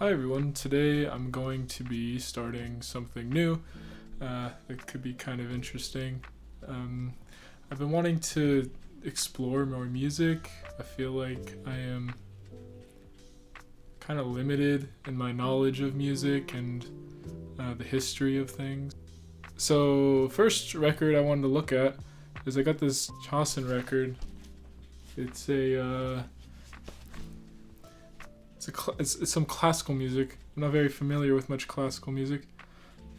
Hi everyone, today I'm going to be starting something new that could be kind of interesting. Um, I've been wanting to explore more music. I feel like I am kind of limited in my knowledge of music and the history of things. So, first record I wanted to look at is I got this Chausson record. It's it's some classical music. I'm not very familiar with much classical music,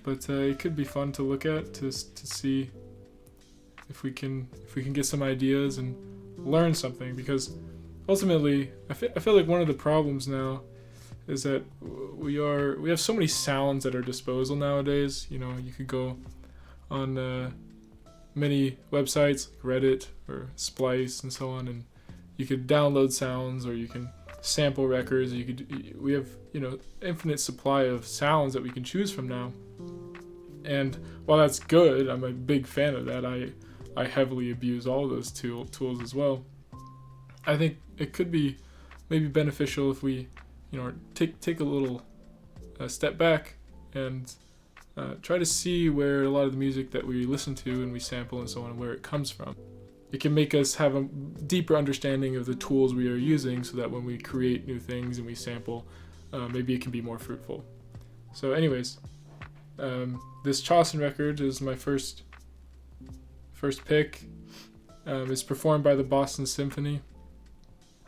but it could be fun to look at to see if we can get some ideas and learn something. Because ultimately, I feel like one of the problems now is that we have so many sounds at our disposal nowadays. You know, you could go on many websites like Reddit or Splice and so on, and you could download sounds, or you can sample records. We have infinite supply of sounds that we can choose from now. And while that's good, I'm a big fan of that. I heavily abuse all of those tools as well. I think it could be maybe beneficial if we take a little step back and try to see where a lot of the music that we listen to and we sample and so on, where it comes from. It can make us have a deeper understanding of the tools we are using, so that when we create new things and we sample, maybe it can be more fruitful. So anyways, this Chausson record is my first pick. It's performed by the Boston Symphony,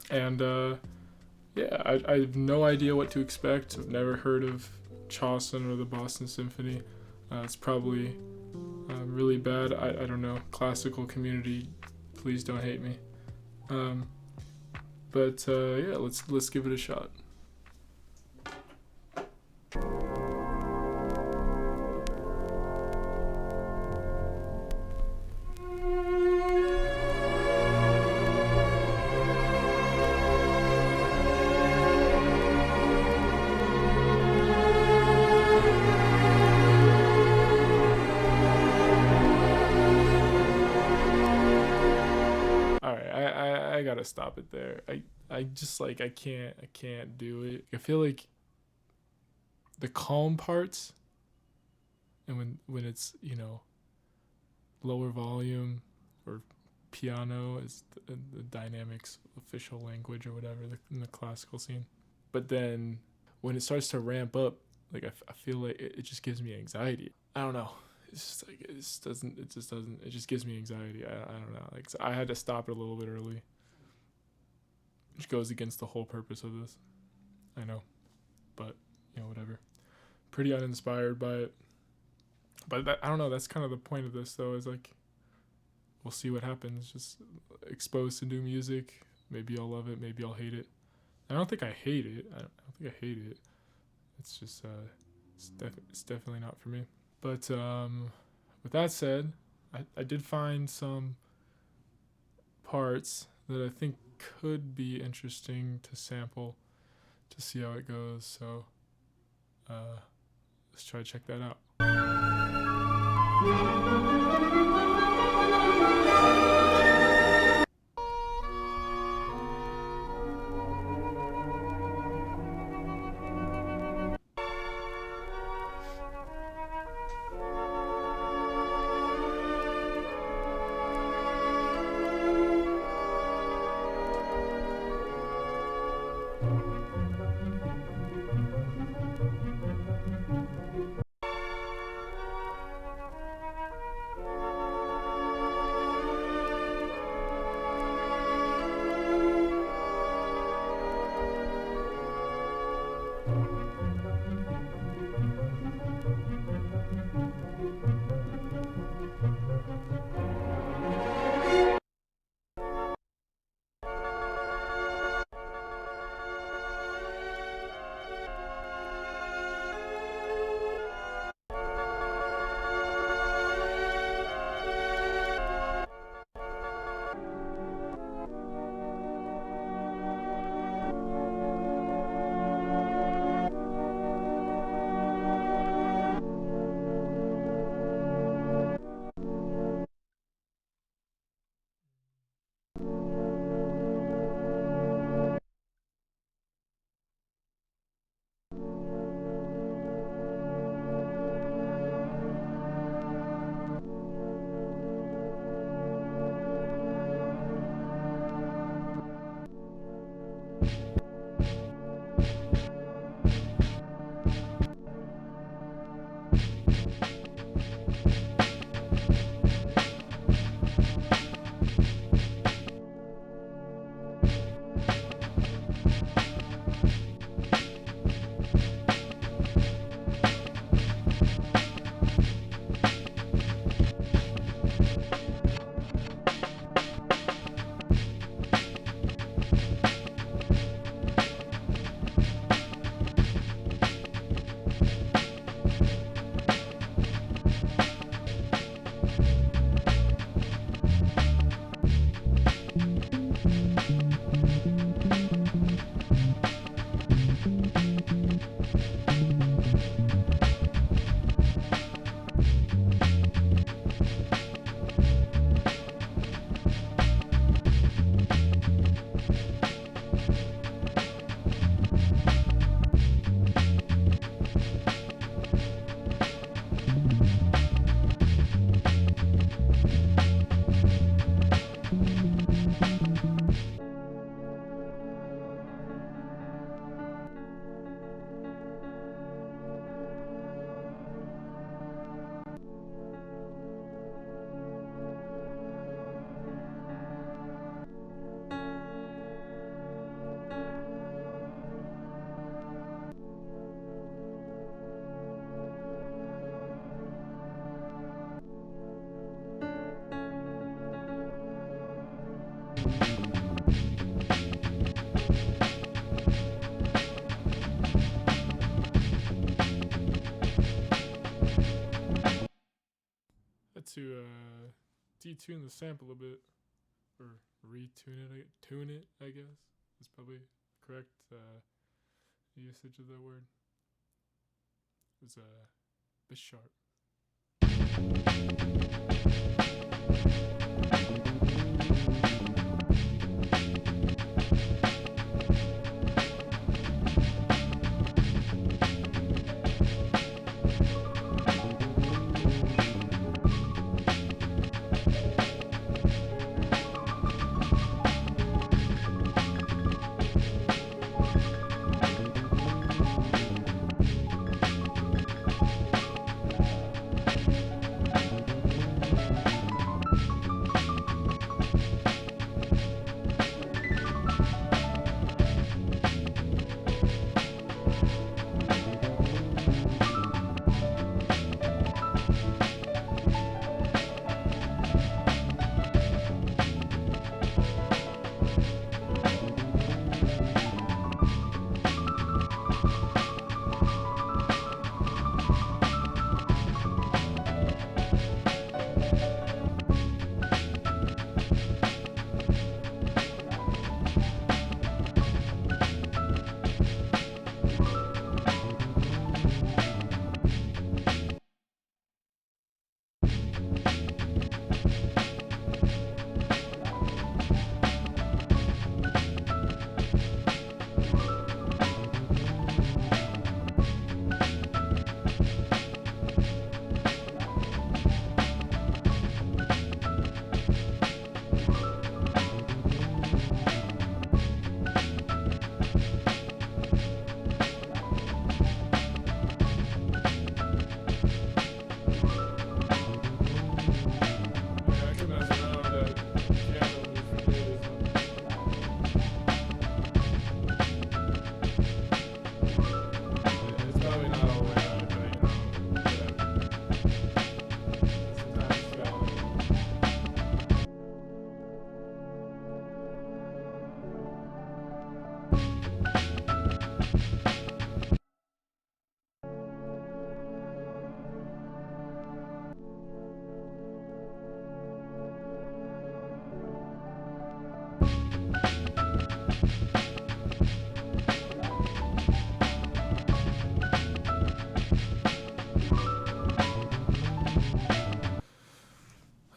and I have no idea what to expect. I've never heard of Chausson or the Boston Symphony. It's probably really bad. I don't know. Classical community, please don't hate me. But yeah, let's give it a shot. Alright, I gotta stop it there. I just like I can't do it. I feel like the calm parts, and when it's lower volume, or piano is the dynamics official language or whatever, in the classical scene. But then when it starts to ramp up, like I feel like it just gives me anxiety. I don't know. It's just like it just gives me anxiety. I don't know. Like, so I had to stop it a little bit early, which goes against the whole purpose of this. I know, but whatever. Pretty uninspired by it. But I don't know. That's kind of the point of this, though. Is like, we'll see what happens. Just exposed to new music. Maybe I'll love it. Maybe I'll hate it. I don't think I hate it. I don't think I hate it. It's just it's definitely not for me. But with that said, I did find some parts that I think could be interesting to sample to see how it goes. So let's try to check that out. to detune the sample a bit, or tune it, I guess is probably correct usage of that word. It was a bit sharp.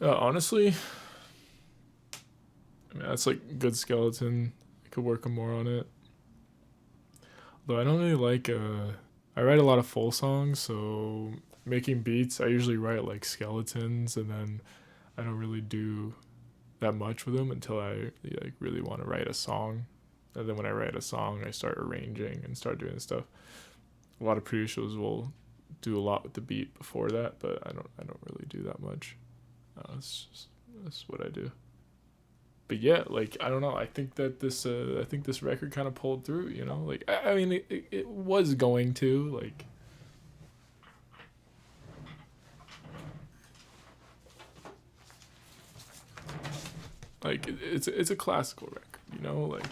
Honestly, I mean, that's like good skeleton. I could work more on it. Though I don't really like, I write a lot of full songs, so making beats, I usually write like skeletons, and then I don't really do that much with them until I like really want to write a song. And then when I write a song, I start arranging and start doing stuff. A lot of producers will do a lot with the beat before that, but I don't really do that much. That's what I do. But yeah, like I don't know. I think that this record kind of pulled through. You know, like I mean, it was going to like it's a classical record. You know, like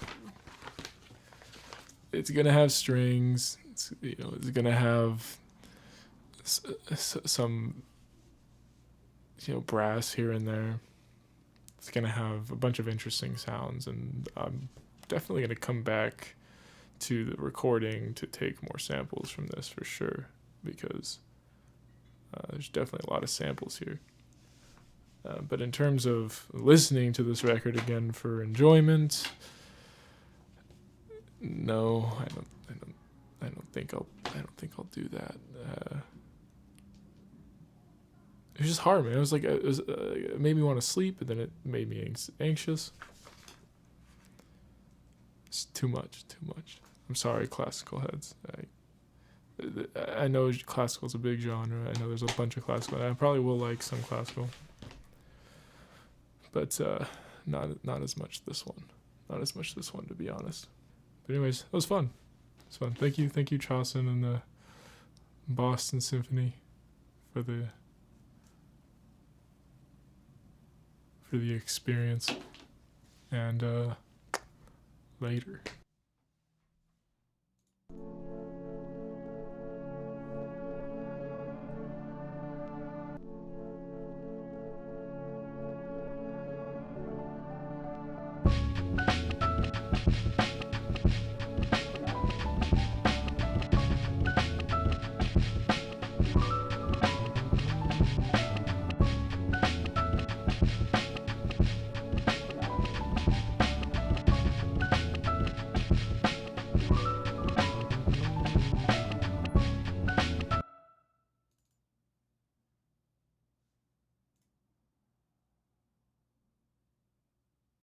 it's gonna have strings. It's gonna have some brass here and there. It's gonna have a bunch of interesting sounds, and I'm definitely gonna come back to the recording to take more samples from this for sure, because there's definitely a lot of samples here. But in terms of listening to this record again for enjoyment, no, I don't think I'll do that. It was just hard, man. It was like it made me want to sleep, and then it made me anxious. It's too much. I'm sorry, classical heads. I know classical's a big genre. I know there's a bunch of classical. And I probably will like some classical, but not as much this one. Not as much this one, to be honest. But anyways, that was fun. It's fun. Thank you, Chausson and the Boston Symphony for the experience. And later.